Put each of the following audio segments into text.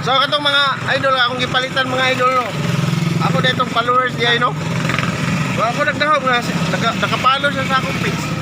So katong mga idol akong gipalitan mga idol no. Ako ditong followers diay no. So ako nagdahog na nakapalo siya sa akong page.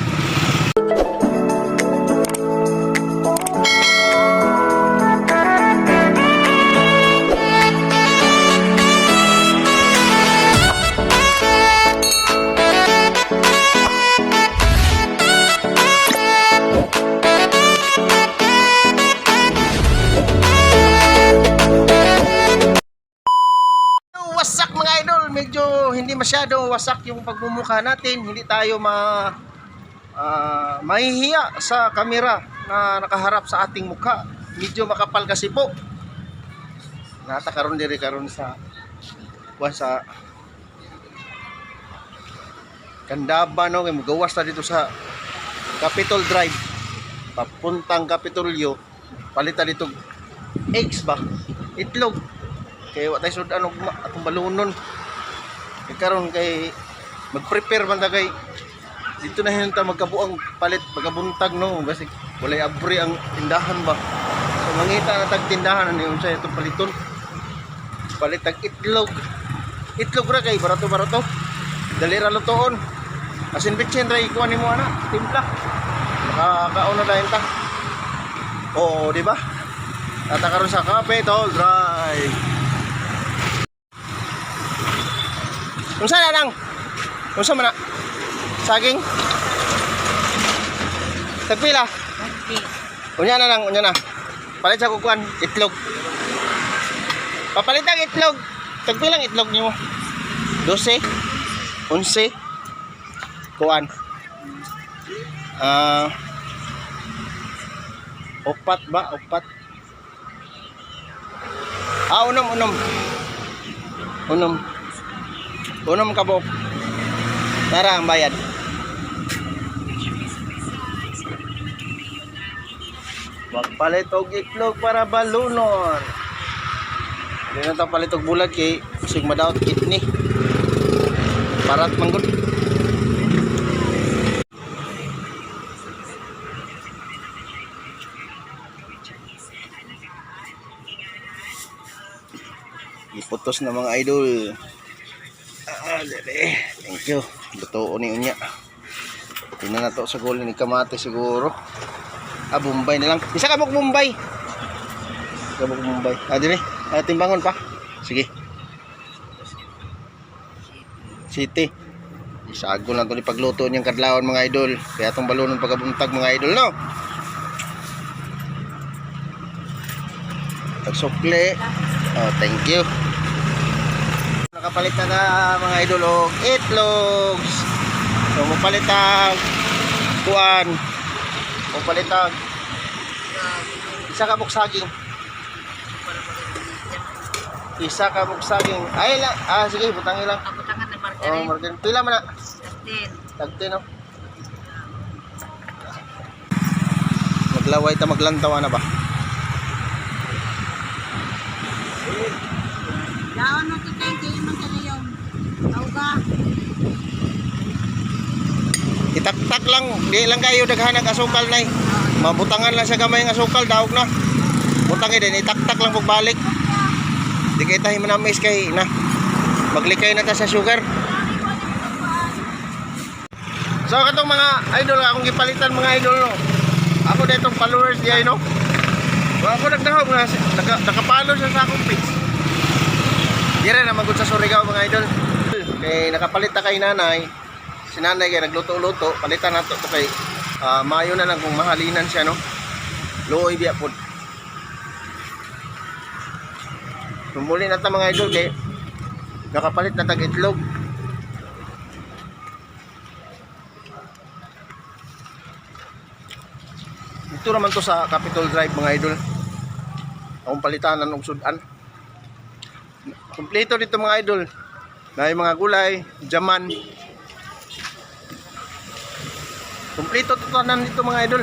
Wasak mga idol, medyo hindi masyado wasak yung pagmumukha natin. Hindi tayo mahihiya sa kamera na nakaharap sa ating mukha. Medyo makapal kasi po. Natakaroon diri karon sa Candaba no, kay magawas ta dito sa Capitol Drive. Papuntang Capitolio, palita dito eggs ba? Itlog. Kaya watay sudan og atong balunon. Kay karon kay mag-prepare man ta kay dito na hinta magkabuang palit pagkabuntag no kasi walay abri ang tindahan ba. So mangita na tag tindahan ani unsay itong paliton. Palit tag itlog. Itlog ra kay barato-barato. Dali ra lutoon. Asin bitsin ra ikuan nimo ana, timpla. Makakaon na dayon ta. Oo, di ba? Tata karon sa Capitol Drive. Unsa na lang? Unsa man na? Saging? Tagpila? Unya na lang, unya na. Palit sa kukuan, itlog. Papalit ang itlog. Tagpilang itlog niyo. 12, 11, kuan. Opat ba? Opat. Unom. Unom ka po. Tara ang bayad. Magpalit og itlog para balunon. Hindi na ito palit og bulag kay sig madaot kidney. Parat manggod. Iputos na mga idol. Dali. Thank you. Luto ni unya. Tingnan na to sa gulay ni Kamate siguro. Bombay na lang. Isa ka mong Bombay. Dili. Timbangon pa. Sige. City. Isagol lang to ni pagluto niyang kadlawon mga idol. Kaya tong balunon pagkabuntag mga idol no. Tagsukli. Thank you. Nakapalit na mga idol og itlogs. So mupalitag kuan. Mupalitag isa ka buksaging. Isa ka buksaging. Ay lang. Sige, butangin lang. Butangan na margarine. Margarine. Pila man na? 10. Tagtin no. Maglaway ta maglantaw na ba? Daon mo kita yung man kanayon. Tawga. Itaktak lang, di lang kayo daghanag asukal nay. Mabutangan lang sa gamay ng asukal, daog na. Butangin din, itaktak lang pagbalik. Di kayo tayo manamis kay na. Maglikay na ta sa sugar. So katong mga idol akong gipalitan mga idol no. Ako ditong followers diay no. So ako nagdahog na nakapalo siya sa akong page. Dire na magud sa Surigao mga idol. Kay nakapalit ta kay nanay. Si nanay kay nagluto-luto, palitan nato to kay mayo na lang kung mahalinan siya no. Luoy biya pod. Tumuli na ta mga idol kay nakapalit na tag itlog. Dito naman to sa Capitol Drive mga idol. Akong palitanan og sudan. Kompleto dito mga idol. May mga gulay, jaman. Kompleto to tanan dito mga idol.